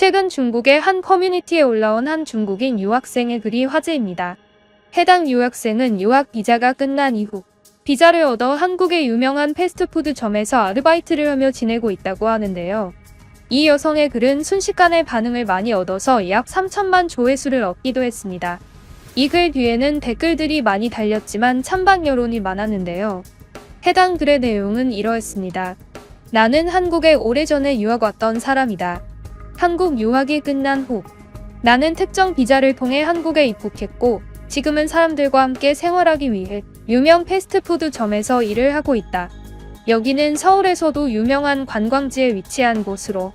최근 중국의 한 커뮤니티에 올라온 한 중국인 유학생의 글이 화제입니다. 해당 유학생은 유학 비자가 끝난 이후 비자를 얻어 한국의 유명한 패스트푸드점에서 아르바이트를 하며 지내고 있다고 하는데요. 이 여성의 글은 순식간에 반응을 많이 얻어서 약 3천만 조회수를 얻기도 했습니다. 이 글 뒤에는 댓글들이 많이 달렸지만 찬반 여론이 많았는데요. 해당 글의 내용은 이러했습니다. 나는 한국에 오래전에 유학 왔던 사람이다. 한국 유학이 끝난 후 나는 특정 비자를 통해 한국에 입국했고 지금은 사람들과 함께 생활하기 위해 유명 패스트푸드점에서 일을 하고 있다. 여기는 서울에서도 유명한 관광지에 위치한 곳으로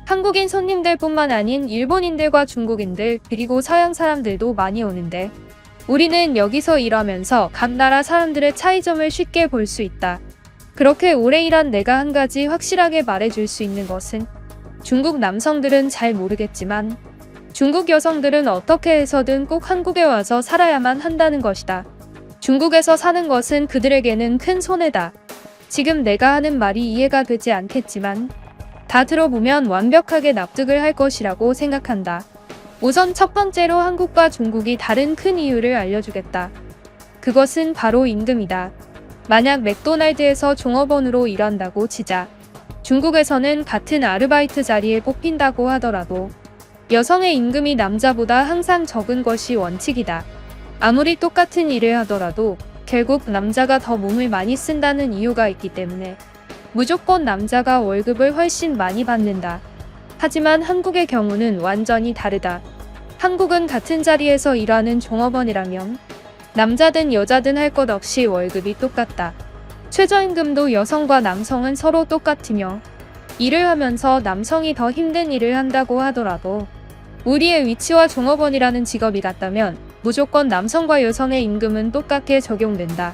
한국인 손님들뿐만 아닌 일본인들과 중국인들 그리고 서양 사람들도 많이 오는데 우리는 여기서 일하면서 각 나라 사람들의 차이점을 쉽게 볼 수 있다. 그렇게 오래 일한 내가 한 가지 확실하게 말해줄 수 있는 것은 중국 남성들은 잘 모르겠지만 중국 여성들은 어떻게 해서든 꼭 한국에 와서 살아야만 한다는 것이다. 중국에서 사는 것은 그들에게는 큰 손해다. 지금 내가 하는 말이 이해가 되지 않겠지만 다 들어보면 완벽하게 납득을 할 것이라고 생각한다. 우선 첫 번째로 한국과 중국이 다른 큰 이유를 알려주겠다. 그것은 바로 임금이다. 만약 맥도날드에서 종업원으로 일한다고 치자. 중국에서는 같은 아르바이트 자리에 뽑힌다고 하더라도 여성의 임금이 남자보다 항상 적은 것이 원칙이다. 아무리 똑같은 일을 하더라도 결국 남자가 더 몸을 많이 쓴다는 이유가 있기 때문에 무조건 남자가 월급을 훨씬 많이 받는다. 하지만 한국의 경우는 완전히 다르다. 한국은 같은 자리에서 일하는 종업원이라면 남자든 여자든 할 것 없이 월급이 똑같다. 최저임금도 여성과 남성은 서로 똑같으며 일을 하면서 남성이 더 힘든 일을 한다고 하더라도 우리의 위치와 종업원이라는 직업이 같다면 무조건 남성과 여성의 임금은 똑같게 적용된다.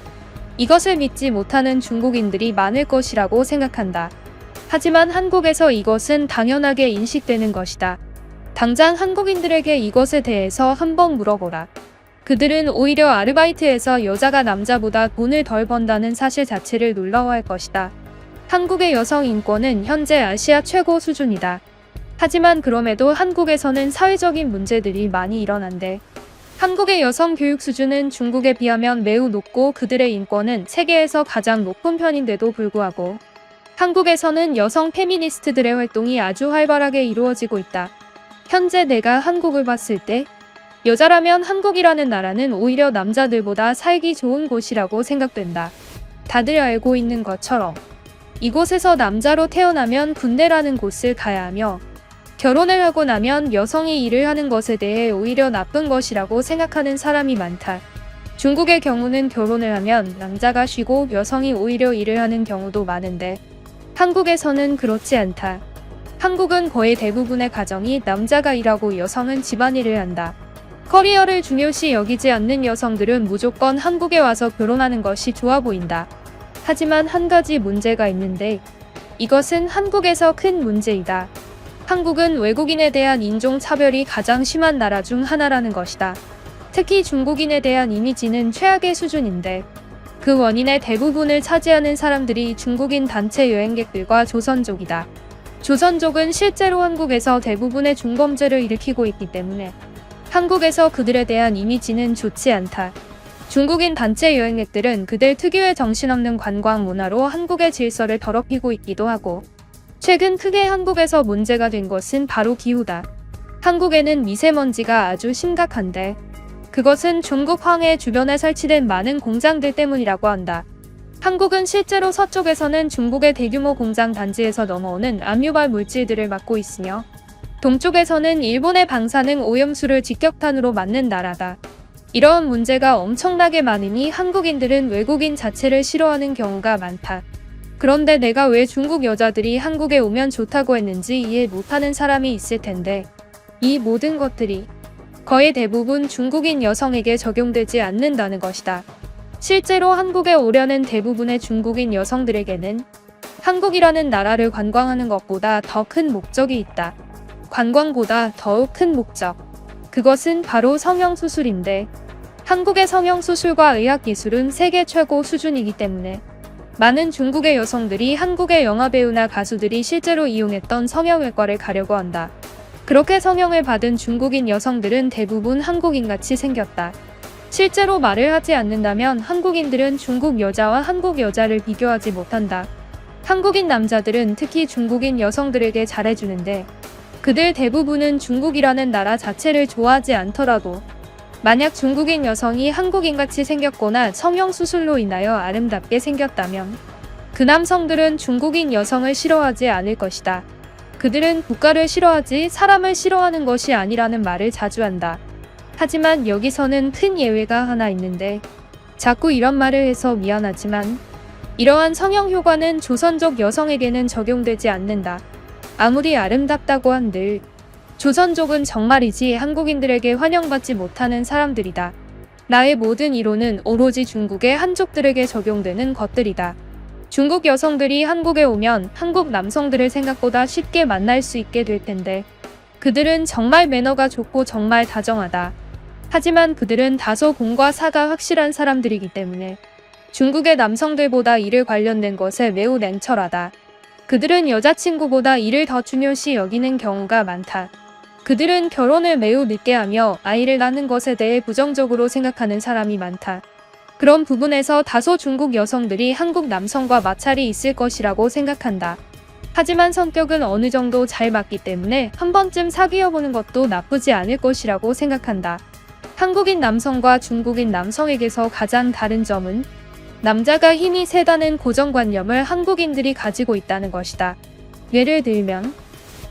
이것을 믿지 못하는 중국인들이 많을 것이라고 생각한다. 하지만 한국에서 이것은 당연하게 인식되는 것이다. 당장 한국인들에게 이것에 대해서 한번 물어보라. 그들은 오히려 아르바이트에서 여자가 남자보다 돈을 덜 번다는 사실 자체를 놀라워할 것이다. 한국의 여성 인권은 현재 아시아 최고 수준이다. 하지만 그럼에도 한국에서는 사회적인 문제들이 많이 일어난대. 한국의 여성 교육 수준은 중국에 비하면 매우 높고 그들의 인권은 세계에서 가장 높은 편인데도 불구하고 한국에서는 여성 페미니스트들의 활동이 아주 활발하게 이루어지고 있다. 현재 내가 한국을 봤을 때 여자라면 한국이라는 나라는 오히려 남자들보다 살기 좋은 곳이라고 생각된다. 다들 알고 있는 것처럼 이곳에서 남자로 태어나면 군대라는 곳을 가야 하며 결혼을 하고 나면 여성이 일을 하는 것에 대해 오히려 나쁜 것이라고 생각하는 사람이 많다. 중국의 경우는 결혼을 하면 남자가 쉬고 여성이 오히려 일을 하는 경우도 많은데 한국에서는 그렇지 않다. 한국은 거의 대부분의 가정이 남자가 일하고 여성은 집안일을 한다. 커리어를 중요시 여기지 않는 여성들은 무조건 한국에 와서 결혼하는 것이 좋아 보인다. 하지만 한 가지 문제가 있는데 이것은 한국에서 큰 문제이다. 한국은 외국인에 대한 인종차별이 가장 심한 나라 중 하나라는 것이다. 특히 중국인에 대한 이미지는 최악의 수준인데 그 원인의 대부분을 차지하는 사람들이 중국인 단체 여행객들과 조선족이다. 조선족은 실제로 한국에서 대부분의 중범죄를 일으키고 있기 때문에 한국에서 그들에 대한 이미지는 좋지 않다. 중국인 단체 여행객들은 그들 특유의 정신없는 관광 문화로 한국의 질서를 더럽히고 있기도 하고 최근 크게 한국에서 문제가 된 것은 바로 기후다. 한국에는 미세먼지가 아주 심각한데 그것은 중국 황해 주변에 설치된 많은 공장들 때문이라고 한다. 한국은 실제로 서쪽에서는 중국의 대규모 공장 단지에서 넘어오는 압류발 물질들을 막고 있으며 동쪽에서는 일본의 방사능 오염수를 직격탄으로 맞는 나라다. 이러한 문제가 엄청나게 많으니 한국인들은 외국인 자체를 싫어하는 경우가 많다. 그런데 내가 왜 중국 여자들이 한국에 오면 좋다고 했는지 이해 못하는 사람이 있을 텐데 이 모든 것들이 거의 대부분 중국인 여성에게 적용되지 않는다는 것이다. 실제로 한국에 오려는 대부분의 중국인 여성들에게는 한국이라는 나라를 관광하는 것보다 더 큰 목적이 있다. 관광보다 더욱 큰 목적. 그것은 바로 성형수술인데 한국의 성형수술과 의학기술은 세계 최고 수준이기 때문에 많은 중국의 여성들이 한국의 영화배우나 가수들이 실제로 이용했던 성형외과를 가려고 한다. 그렇게 성형을 받은 중국인 여성들은 대부분 한국인같이 생겼다. 실제로 말을 하지 않는다면 한국인들은 중국 여자와 한국 여자를 비교하지 못한다. 한국인 남자들은 특히 중국인 여성들에게 잘해주는데 그들 대부분은 중국이라는 나라 자체를 좋아하지 않더라도 만약 중국인 여성이 한국인같이 생겼거나 성형수술로 인하여 아름답게 생겼다면 그 남성들은 중국인 여성을 싫어하지 않을 것이다. 그들은 국가를 싫어하지 사람을 싫어하는 것이 아니라는 말을 자주 한다. 하지만 여기서는 큰 예외가 하나 있는데 자꾸 이런 말을 해서 미안하지만 이러한 성형 효과는 조선족 여성에게는 적용되지 않는다. 아무리 아름답다고 한들 조선족은 정말이지 한국인들에게 환영받지 못하는 사람들이다. 나의 모든 이론은 오로지 중국의 한족들에게 적용되는 것들이다. 중국 여성들이 한국에 오면 한국 남성들을 생각보다 쉽게 만날 수 있게 될 텐데 그들은 정말 매너가 좋고 정말 다정하다. 하지만 그들은 다소 공과 사가 확실한 사람들이기 때문에 중국의 남성들보다 일을 관련된 것에 매우 냉철하다. 그들은 여자친구보다 일을 더 중요시 여기는 경우가 많다. 그들은 결혼을 매우 늦게 하며 아이를 낳는 것에 대해 부정적으로 생각하는 사람이 많다. 그런 부분에서 다소 중국 여성들이 한국 남성과 마찰이 있을 것이라고 생각한다. 하지만 성격은 어느 정도 잘 맞기 때문에 한 번쯤 사귀어보는 것도 나쁘지 않을 것이라고 생각한다. 한국인 남성과 중국인 남성에게서 가장 다른 점은 남자가 힘이 세다는 고정관념을 한국인들이 가지고 있다는 것이다. 예를 들면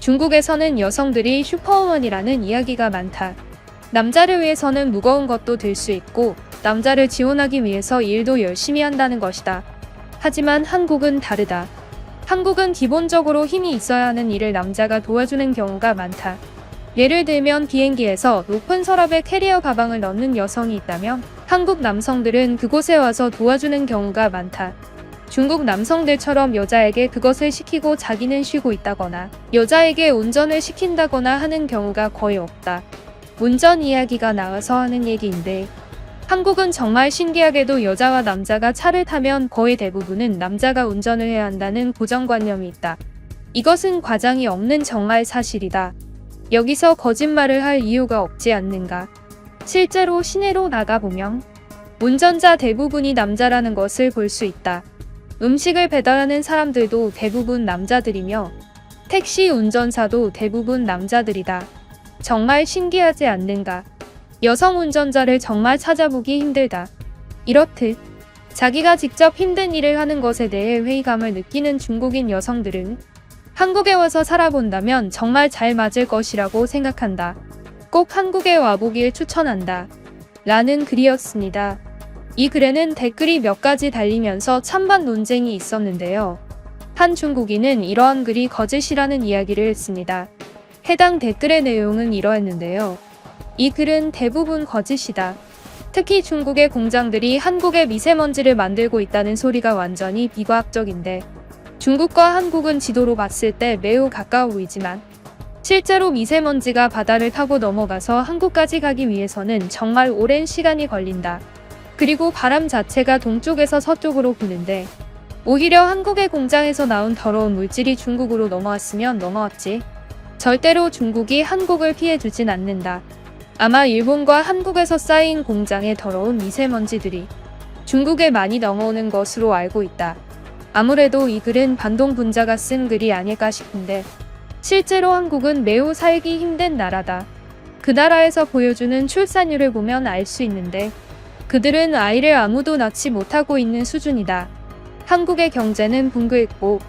중국에서는 여성들이 슈퍼우먼이라는 이야기가 많다. 남자를 위해서는 무거운 것도 들 수 있고 남자를 지원하기 위해서 일도 열심히 한다는 것이다. 하지만 한국은 다르다. 한국은 기본적으로 힘이 있어야 하는 일을 남자가 도와주는 경우가 많다. 예를 들면 비행기에서 높은 서랍에 캐리어 가방을 넣는 여성이 있다면 한국 남성들은 그곳에 와서 도와주는 경우가 많다. 중국 남성들처럼 여자에게 그것을 시키고 자기는 쉬고 있다거나 여자에게 운전을 시킨다거나 하는 경우가 거의 없다. 운전 이야기가 나와서 하는 얘기인데 한국은 정말 신기하게도 여자와 남자가 차를 타면 거의 대부분은 남자가 운전을 해야 한다는 고정관념이 있다. 이것은 과장이 없는 정말 사실이다. 여기서 거짓말을 할 이유가 없지 않는가. 실제로 시내로 나가보면 운전자 대부분이 남자라는 것을 볼 수 있다. 음식을 배달하는 사람들도 대부분 남자들이며 택시 운전사도 대부분 남자들이다. 정말 신기하지 않는가. 여성 운전자를 정말 찾아보기 힘들다. 이렇듯 자기가 직접 힘든 일을 하는 것에 대해 회의감을 느끼는 중국인 여성들은 한국에 와서 살아본다면 정말 잘 맞을 것이라고 생각한다. 꼭 한국에 와보길 추천한다. 라는 글이었습니다. 이 글에는 댓글이 몇 가지 달리면서 찬반 논쟁이 있었는데요. 한 중국인은 이러한 글이 거짓이라는 이야기를 했습니다. 해당 댓글의 내용은 이러했는데요. 이 글은 대부분 거짓이다. 특히 중국의 공장들이 한국의 미세먼지를 만들고 있다는 소리가 완전히 비과학적인데 중국과 한국은 지도로 봤을 때 매우 가까워 보이지만 실제로 미세먼지가 바다를 타고 넘어가서 한국까지 가기 위해서는 정말 오랜 시간이 걸린다. 그리고 바람 자체가 동쪽에서 서쪽으로 부는데 오히려 한국의 공장에서 나온 더러운 물질이 중국으로 넘어왔으면 넘어왔지. 절대로 중국이 한국을 피해주진 않는다. 아마 일본과 한국에서 쌓인 공장의 더러운 미세먼지들이 중국에 많이 넘어오는 것으로 알고 있다. 아무래도 이 글은 반동 분자가 쓴 글이 아닐까 싶은데 실제로 한국은 매우 살기 힘든 나라다. 그 나라에서 보여주는 출산율을 보면 알 수 있는데 그들은 아이를 아무도 낳지 못하고 있는 수준이다. 한국의 경제는 붕괴했고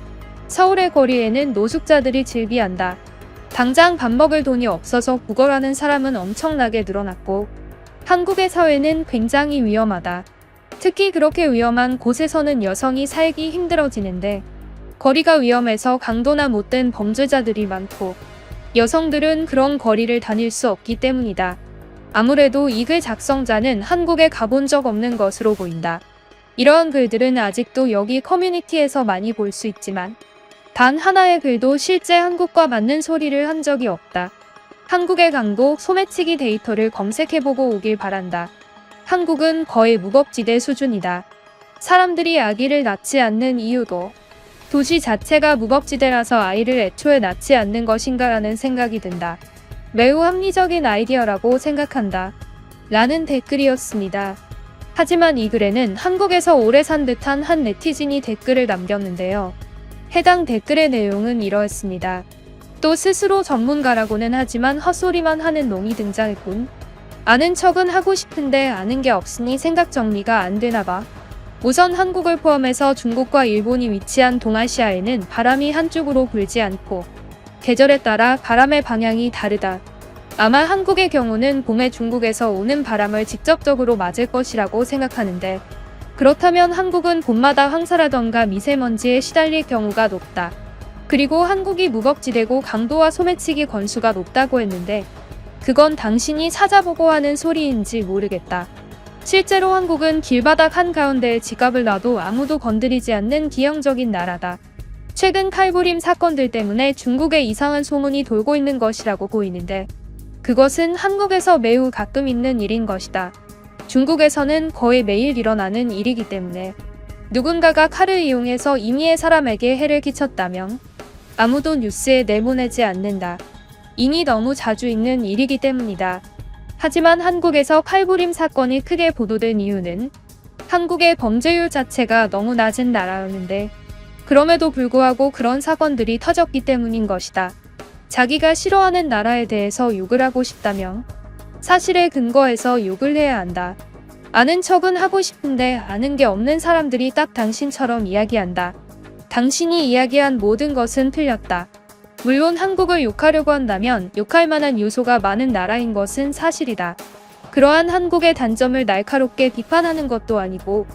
서울의 거리에는 노숙자들이 즐비한다. 당장 밥 먹을 돈이 없어서 구걸하는 사람은 엄청나게 늘어났고 한국의 사회는 굉장히 위험하다. 특히 그렇게 위험한 곳에서는 여성이 살기 힘들어지는데 거리가 위험해서 강도나 못된 범죄자들이 많고 여성들은 그런 거리를 다닐 수 없기 때문이다. 아무래도 이 글 작성자는 한국에 가본 적 없는 것으로 보인다. 이러한 글들은 아직도 여기 커뮤니티에서 많이 볼 수 있지만 단 하나의 글도 실제 한국과 맞는 소리를 한 적이 없다. 한국의 강도 소매치기 데이터를 검색해보고 오길 바란다. 한국은 거의 무법지대 수준이다. 사람들이 아기를 낳지 않는 이유도 도시 자체가 무법지대라서 아이를 애초에 낳지 않는 것인가라는 생각이 든다. 매우 합리적인 아이디어라고 생각한다. 라는 댓글이었습니다. 하지만 이 글에는 한국에서 오래 산 듯한 한 네티즌이 댓글을 남겼는데요. 해당 댓글의 내용은 이러했습니다. 또 스스로 전문가라고는 하지만 헛소리만 하는 놈이 등장했군. 아는 척은 하고 싶은데 아는 게 없으니 생각 정리가 안 되나 봐. 우선 한국을 포함해서 중국과 일본이 위치한 동아시아에는 바람이 한쪽으로 불지 않고 계절에 따라 바람의 방향이 다르다. 아마 한국의 경우는 봄에 중국에서 오는 바람을 직접적으로 맞을 것이라고 생각하는데, 그렇다면 한국은 봄마다 황사라던가 미세먼지에 시달릴 경우가 높다. 그리고 한국이 무법지대고 강도와 소매치기 건수가 높다고 했는데 그건 당신이 찾아보고 하는 소리인지 모르겠다. 실제로 한국은 길바닥 한가운데에 지갑을 놔도 아무도 건드리지 않는 기형적인 나라다. 최근 칼부림 사건들 때문에 중국에 이상한 소문이 돌고 있는 것이라고 보이는데 그것은 한국에서 매우 가끔 있는 일인 것이다. 중국에서는 거의 매일 일어나는 일이기 때문에 누군가가 칼을 이용해서 임의의 사람에게 해를 끼쳤다면 아무도 뉴스에 내보내지 않는다. 이미 너무 자주 있는 일이기 때문이다. 하지만 한국에서 칼부림 사건이 크게 보도된 이유는 한국의 범죄율 자체가 너무 낮은 나라였는데 그럼에도 불구하고 그런 사건들이 터졌기 때문인 것이다. 자기가 싫어하는 나라에 대해서 욕을 하고 싶다면 사실에 근거해서 욕을 해야 한다. 아는 척은 하고 싶은데 아는 게 없는 사람들이 딱 당신처럼 이야기한다. 당신이 이야기한 모든 것은 틀렸다. 물론 한국을 욕하려고 한다면 욕할 만한 요소가 많은 나라인 것은 사실이다. 그러한 한국의 단점을 날카롭게 비판하는 것도 아니고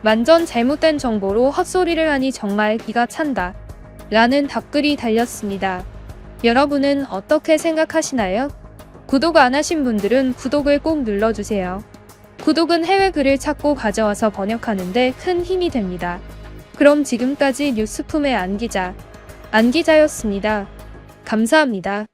완전 잘못된 정보로 헛소리를 하니 정말 기가 찬다. 라는 답글이 달렸습니다. 여러분은 어떻게 생각하시나요? 구독 안 하신 분들은 구독을 꼭 눌러주세요. 구독은 해외 글을 찾고 가져와서 번역하는데 큰 힘이 됩니다. 그럼 지금까지 뉴스품의 안기자였습니다. 감사합니다.